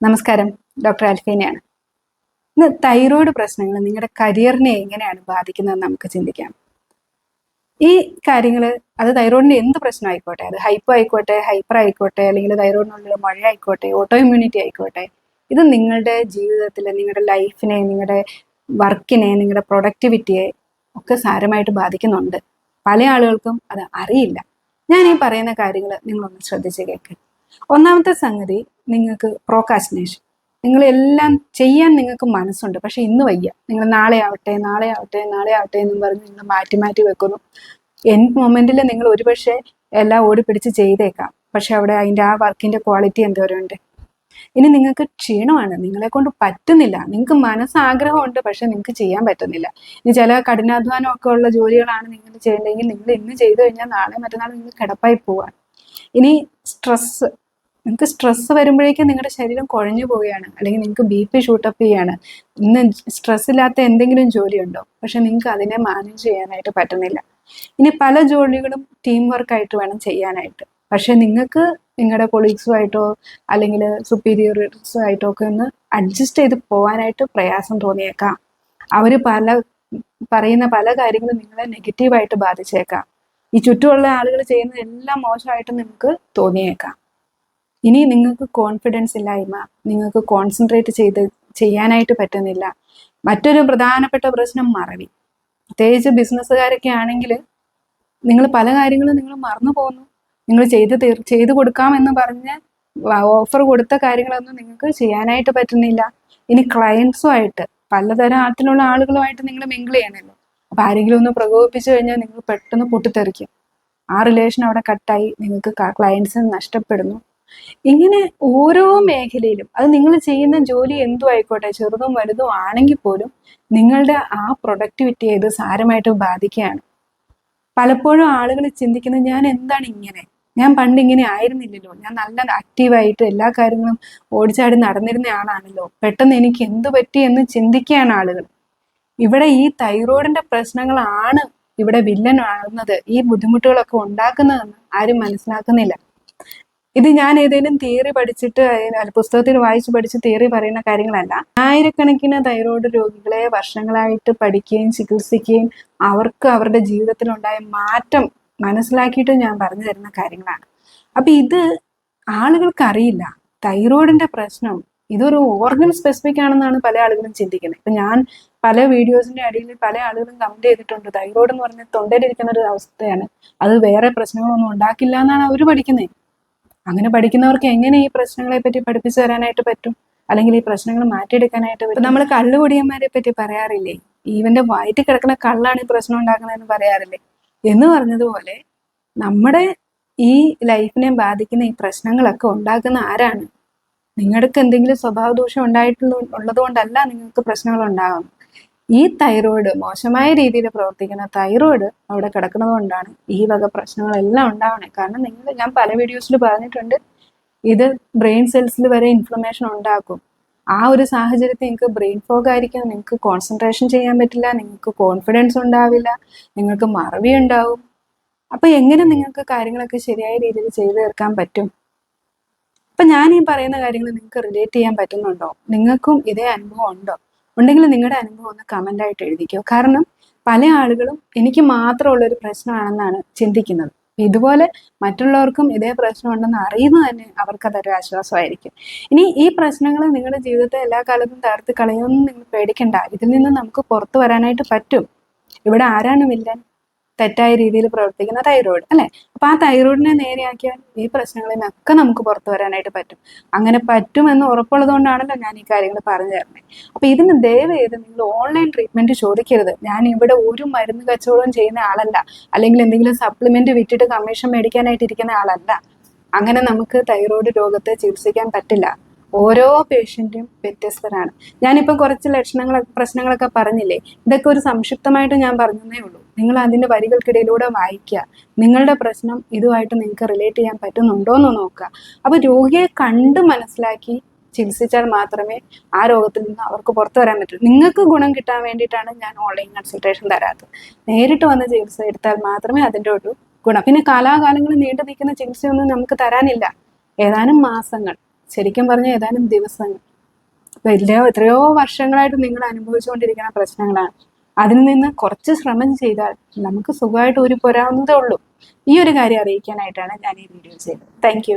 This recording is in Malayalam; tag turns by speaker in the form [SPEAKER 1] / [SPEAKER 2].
[SPEAKER 1] നമസ്കാരം, ഡോക്ടർ അൽഫീനയാണ്. ഇന്ന് തൈറോയ്ഡ് പ്രശ്നങ്ങൾ നിങ്ങളുടെ കരിയറിനെ എങ്ങനെയാണ് ബാധിക്കുന്നതെന്ന് നമുക്ക് ചിന്തിക്കാം. ഈ കാര്യങ്ങൾ അത് തൈറോയിഡിന്റെ എന്ത് പ്രശ്നമായിക്കോട്ടെ, അത് ഹൈപ്പോ ആയിക്കോട്ടെ, ഹൈപ്പർ ആയിക്കോട്ടെ, അല്ലെങ്കിൽ തൈറോയിഡിനുള്ള മഴ ആയിക്കോട്ടെ, ഓട്ടോ ഇമ്മ്യൂണിറ്റി ആയിക്കോട്ടെ, ഇത് നിങ്ങളുടെ ജീവിതത്തിൽ നിങ്ങളുടെ ലൈഫിനെ, നിങ്ങളുടെ വർക്കിനെ, നിങ്ങളുടെ പ്രൊഡക്ടിവിറ്റിയെ ഒക്കെ സാരമായിട്ട് ബാധിക്കുന്നുണ്ട്. പല ആളുകൾക്കും അത് അറിയില്ല. ഞാൻ ഈ പറയുന്ന കാര്യങ്ങൾ നിങ്ങളൊന്ന് ശ്രദ്ധിച്ച് കേൾക്കുക. ഒന്നാമത്തെ സംഗതി, നിങ്ങൾക്ക് പ്രോകാസ്റ്റിനേഷൻ. നിങ്ങളെല്ലാം ചെയ്യാൻ നിങ്ങൾക്ക് മനസ്സുണ്ട്, പക്ഷെ ഇന്ന് വയ്യ. നിങ്ങൾ നാളെ ആവട്ടെ, നാളെ ആവട്ടെ, നാളെ ആവട്ടെ എന്നും പറഞ്ഞ് നിങ്ങൾ മാറ്റി മാറ്റി വെക്കുന്നു. എൻഡ് മൊമെന്റിൽ നിങ്ങൾ ഒരുപക്ഷെ എല്ലാം ഓടിപ്പിടിച്ച് ചെയ്തേക്കാം, പക്ഷെ അവിടെ അതിൻ്റെ ആ വർക്കിന്റെ ക്വാളിറ്റി എന്തോരമുണ്ട്. ഇനി നിങ്ങൾക്ക് ക്ഷീണമാണ്, നിങ്ങളെ കൊണ്ട് പറ്റുന്നില്ല. നിങ്ങൾക്ക് മനസ്സാഗ്രഹമുണ്ട്, പക്ഷെ നിങ്ങൾക്ക് ചെയ്യാൻ പറ്റുന്നില്ല. ഇനി ചില കഠിനാധ്വാനം ഒക്കെ ഉള്ള ജോലികളാണ് നിങ്ങൾ ചെയ്യേണ്ടതെങ്കിൽ നിങ്ങൾ ഇന്ന് ചെയ്തു കഴിഞ്ഞാൽ നാളെ മറ്റന്നാൾ നിങ്ങൾ കിടപ്പായി പോവാണ്. ഇനി സ്ട്രെസ്, നിങ്ങൾക്ക് സ്ട്രെസ് വരുമ്പോഴേക്കും നിങ്ങളുടെ ശരീരം കുഴഞ്ഞു പോവുകയാണ്, അല്ലെങ്കിൽ നിങ്ങൾക്ക് BP ഷൂട്ടപ്പ് ചെയ്യാണ്. ഇന്ന് സ്ട്രെസ് ഇല്ലാത്ത എന്തെങ്കിലും ജോലിയുണ്ടോ? പക്ഷെ നിങ്ങൾക്ക് അതിനെ മാനേജ് ചെയ്യാനായിട്ട് പറ്റുന്നില്ല. ഇനി പല ജോലികളും ടീം വർക്കായിട്ട് വേണം ചെയ്യാനായിട്ട്, പക്ഷെ നിങ്ങൾക്ക് നിങ്ങളുടെ കൊളീഗ്സുമായിട്ടോ അല്ലെങ്കിൽ സുപ്പീരിയർസുമായിട്ടോ ഒക്കെ ഒന്ന് അഡ്ജസ്റ്റ് ചെയ്ത് പോകാനായിട്ട് പ്രയാസം തോന്നിയേക്കാം. അവർ പറയുന്ന പല കാര്യങ്ങളും നിങ്ങളെ നെഗറ്റീവായിട്ട് ബാധിച്ചേക്കാം. ഈ ചുറ്റുമുള്ള ആളുകൾ ചെയ്യുന്നത് എല്ലാം മോശമായിട്ട് നിങ്ങൾക്ക് തോന്നിയേക്കാം. ഇനി നിങ്ങൾക്ക് കോൺഫിഡൻസ് ഇല്ലായ്മ, നിങ്ങൾക്ക് കോൺസെൻട്രേറ്റ് ചെയ്യാനായിട്ട് പറ്റുന്നില്ല. മറ്റൊരു പ്രധാനപ്പെട്ട പ്രശ്നം മറവി. പ്രത്യേകിച്ച് ബിസിനസ്സുകാരൊക്കെ ആണെങ്കിൽ നിങ്ങൾ പല കാര്യങ്ങളും നിങ്ങൾ മറന്നു പോകുന്നു. നിങ്ങൾ ചെയ്തു കൊടുക്കാമെന്ന് പറഞ്ഞ് ഓഫർ കൊടുത്ത കാര്യങ്ങളൊന്നും നിങ്ങൾക്ക് ചെയ്യാനായിട്ട് പറ്റുന്നില്ല. ഇനി ക്ലയൻസുമായിട്ട് പലതരം ആറ്റിലുള്ള ആളുകളുമായിട്ട് നിങ്ങൾ മിങ്കിൾ ചെയ്യണമല്ലോ. അപ്പൊ ആരെങ്കിലും ഒന്ന് പ്രകോപിപ്പിച്ചു കഴിഞ്ഞാൽ നിങ്ങൾ പെട്ടെന്ന് പൊട്ടിത്തെറിക്കും. ആ റിലേഷൻ അവിടെ കട്ടായി, നിങ്ങൾക്ക് ക്ലയൻസ് നഷ്ടപ്പെടുന്നു. ഇങ്ങനെ ഓരോ മേഖലയിലും, അത് നിങ്ങൾ ചെയ്യുന്ന ജോലി എന്തും ആയിക്കോട്ടെ, ചെറുതും വലുതും ആണെങ്കിൽ പോലും നിങ്ങളുടെ ആ പ്രൊഡക്ടിവിറ്റിയെ ഇത് സാരമായിട്ട് ബാധിക്കുകയാണ്. പലപ്പോഴും ആളുകൾ ചിന്തിക്കുന്നത്, ഞാൻ എന്താണ് ഇങ്ങനെ, ഞാൻ പണ്ട് ഇങ്ങനെ ആയിരുന്നില്ലല്ലോ, ഞാൻ നല്ല ആക്റ്റീവായിട്ട് എല്ലാ കാര്യങ്ങളും ഓടിച്ചാടി നടന്നിരുന്ന ആളാണല്ലോ, പെട്ടെന്ന് എനിക്ക് എന്തു പറ്റി എന്ന് ചിന്തിക്കുകയാണ് ആളുകൾ. ഇവിടെ ഈ തൈറോയിഡിന്റെ പ്രശ്നങ്ങളാണ് ഇവിടെ വില്ലൻ ആകുന്നത്, ഈ ബുദ്ധിമുട്ടുകളൊക്കെ ഉണ്ടാക്കുന്നതെന്ന് ആരും മനസ്സിലാക്കുന്നില്ല. ഇത് ഞാൻ ഏതെങ്കിലും തിയറി പഠിച്ചിട്ട് പുസ്തകത്തിൽ വായിച്ച് പഠിച്ച് തിയറി പറയുന്ന കാര്യങ്ങളല്ല. ആയിരക്കണക്കിന് തൈറോയ്ഡ് രോഗികളെ വർഷങ്ങളായിട്ട് പഠിക്കുകയും ചികിത്സിക്കുകയും അവർക്ക് അവരുടെ ജീവിതത്തിലുണ്ടായ മാറ്റം മനസ്സിലാക്കിയിട്ട് ഞാൻ പറഞ്ഞു തരുന്ന കാര്യങ്ങളാണ്. അപ്പൊ ഇത് ആളുകൾക്ക് അറിയില്ല. തൈറോയിഡിന്റെ പ്രശ്നം ഇതൊരു ഓർഗൻ സ്പെസിഫിക് ആണെന്നാണ് പല ആളുകളും ചിന്തിക്കുന്നത്. ഇപ്പൊ ഞാൻ പല വീഡിയോസിന്റെ അടിയിൽ പല ആളുകളും കമന്റ് ചെയ്തിട്ടുണ്ട്, തൈറോയിഡ് എന്ന് പറഞ്ഞാൽ തൊണ്ടയിലിരിക്കുന്ന ഒരു അവസ്ഥയാണ്, അത് വേറെ പ്രശ്നങ്ങളൊന്നും ഉണ്ടാക്കില്ല എന്നാണ് അവർ പഠിക്കുന്നത്. അങ്ങനെ പഠിക്കുന്നവർക്ക് എങ്ങനെ ഈ പ്രശ്നങ്ങളെ പറ്റി പഠിപ്പിച്ചു തരാനായിട്ട് പറ്റും, അല്ലെങ്കിൽ ഈ പ്രശ്നങ്ങൾ മാറ്റിയെടുക്കാനായിട്ട് പറ്റും? നമ്മൾ കള്ളുകുടിയന്മാരെ പറ്റി പറയാറില്ലേ, ഇവന്റെ വയറ്റിൽ കിടക്കുന്ന കള്ളാണ് ഈ പ്രശ്നം ഉണ്ടാക്കുന്നതെന്ന് പറയാറില്ലേ? എന്ന് പറഞ്ഞതുപോലെ നമ്മുടെ ഈ ലൈഫിനെ ബാധിക്കുന്ന ഈ പ്രശ്നങ്ങളൊക്കെ ഉണ്ടാക്കുന്ന ആരാണ്? നിങ്ങൾക്ക് എന്തെങ്കിലും സ്വഭാവ ദോഷം ഉള്ളത് കൊണ്ടല്ല നിങ്ങൾക്ക് പ്രശ്നങ്ങൾ ഉണ്ടാകും. ഈ തൈറോയിഡ്, മോശമായ രീതിയിൽ പ്രവർത്തിക്കുന്ന തൈറോയിഡ് അവിടെ കിടക്കുന്നത് കൊണ്ടാണ് ഈ വക പ്രശ്നങ്ങളെല്ലാം ഉണ്ടാവണേ. കാരണം ഞാൻ പല വീഡിയോസിൽ പറഞ്ഞിട്ടുണ്ട്, ഇത് ബ്രെയിൻ സെൽസിൽ വരെ ഇൻഫ്ലമേഷൻ ഉണ്ടാക്കും. ആ ഒരു സാഹചര്യത്തിൽ നിങ്ങൾക്ക് ബ്രെയിൻ ഫോഗ് ആയിരിക്കും, നിങ്ങൾക്ക് കോൺസെൻട്രേഷൻ ചെയ്യാൻ പറ്റില്ല, നിങ്ങൾക്ക് കോൺഫിഡൻസ് ഉണ്ടാവില്ല, നിങ്ങൾക്ക് മറവി ഉണ്ടാവും. അപ്പൊ എങ്ങനെ നിങ്ങൾക്ക് കാര്യങ്ങളൊക്കെ ശരിയായ രീതിയിൽ ചെയ്തു തീർക്കാൻ പറ്റും? അപ്പൊ ഞാൻ ഈ പറയുന്ന കാര്യങ്ങൾ നിങ്ങൾക്ക് റിലേറ്റ് ചെയ്യാൻ പറ്റുന്നുണ്ടോ? നിങ്ങൾക്കും ഇതേ അനുഭവം ഉണ്ടോ? ഉണ്ടെങ്കിൽ നിങ്ങളുടെ അനുഭവം ഒന്ന് കമന്റ് ആയിട്ട് എഴുതിക്കോ. കാരണം പല ആളുകളും എനിക്ക് മാത്രമുള്ളൊരു പ്രശ്നമാണെന്നാണ് ചിന്തിക്കുന്നത്. ഇതുപോലെ മറ്റുള്ളവർക്കും ഇതേ പ്രശ്നം ഉണ്ടെന്ന് അറിയുന്നത് തന്നെ അവർക്കതൊരു ആശ്വാസമായിരിക്കും. ഇനി ഈ പ്രശ്നങ്ങൾ നിങ്ങളുടെ ജീവിതത്തെ എല്ലാ കാലത്തും തകർത്ത് കളയുമെന്ന് നിങ്ങൾ പേടിക്കണ്ട. ഇതിൽ നിന്ന് നമുക്ക് പുറത്തു വരാനായിട്ട് പറ്റും. ഇവിടെ ആരാണ് വില്ലൻ? തെറ്റായ രീതിയിൽ പ്രവർത്തിക്കുന്ന തൈറോയിഡ്, അല്ലെ? അപ്പൊ ആ തൈറോയിഡിനെ നേരെയാക്കിയാൽ ഈ പ്രശ്നങ്ങളിൽ നിന്നൊക്കെ നമുക്ക് പുറത്തു വരാനായിട്ട് പറ്റും. അങ്ങനെ പറ്റുമെന്ന് ഉറപ്പുള്ളത് കൊണ്ടാണല്ലോ ഞാൻ ഈ കാര്യങ്ങൾ പറഞ്ഞു തരുന്നത്. അപ്പൊ ഇതിന് ദയവ് ചെയ്ത് നിങ്ങൾ ഓൺലൈൻ ട്രീറ്റ്മെന്റ് ചോദിക്കരുത്. ഞാൻ ഇവിടെ ഒരു മരുന്ന് കച്ചവടം ചെയ്യുന്ന ആളല്ല, അല്ലെങ്കിൽ എന്തെങ്കിലും സപ്ലിമെന്റ് വിറ്റിട്ട് കമ്മീഷൻ മേടിക്കാനായിട്ട് ഇരിക്കുന്ന ആളല്ല. അങ്ങനെ നമുക്ക് തൈറോയിഡ് രോഗത്തെ ചികിത്സിക്കാൻ പറ്റില്ല. ഓരോ പേഷ്യന്റും വ്യത്യസ്തരാണ്. ഞാനിപ്പോൾ കുറച്ച് പ്രശ്നങ്ങളൊക്കെ പറഞ്ഞില്ലേ, ഇതൊക്കെ ഒരു സംക്ഷിപ്തമായിട്ട് ഞാൻ പറഞ്ഞതേ ഉള്ളൂ. നിങ്ങൾ അതിന്റെ വരികൾക്കിടയിലൂടെ വായിക്കുക. നിങ്ങളുടെ പ്രശ്നം ഇതുമായിട്ട് നിങ്ങൾക്ക് റിലേറ്റ് ചെയ്യാൻ പറ്റുന്നുണ്ടോ എന്ന് നോക്കുക. അപ്പൊ രോഗിയെ കണ്ട് മനസ്സിലാക്കി ചികിത്സിച്ചാൽ മാത്രമേ ആ രോഗത്തിൽ നിന്ന് അവർക്ക് പുറത്തു വരാൻ പറ്റൂ. നിങ്ങൾക്ക് ഗുണം കിട്ടാൻ വേണ്ടിയിട്ടാണ് ഞാൻ ഓൺലൈൻ കൺസൾട്ടേഷൻ തരാത്തത്. നേരിട്ട് വന്ന് ചികിത്സ എടുത്താൽ മാത്രമേ അതിൻ്റെ ഒരു ഗുണം. പിന്നെ കാലാകാലങ്ങളിൽ നീണ്ടു നിൽക്കുന്ന ചികിത്സയൊന്നും നമുക്ക് തരാനില്ല. ഏതാനും മാസങ്ങൾ ശരിക്കും പറഞ്ഞ ഏതാനും ദിവസങ്ങൾ. എത്രയോ വർഷങ്ങളായിട്ട് നിങ്ങൾ അനുഭവിച്ചുകൊണ്ടിരിക്കുന്ന പ്രശ്നങ്ങളാണ്. അതിൽ നിന്ന് കുറച്ച് ശ്രമം ചെയ്താൽ നമുക്ക് സുഖമായിട്ട് ഊരി പോരാവുന്നതേ ഉള്ളൂ. ഈ ഒരു കാര്യം അറിയിക്കാനായിട്ടാണ് ഞാൻ ഈ വീഡിയോ ചെയ്തത്. താങ്ക്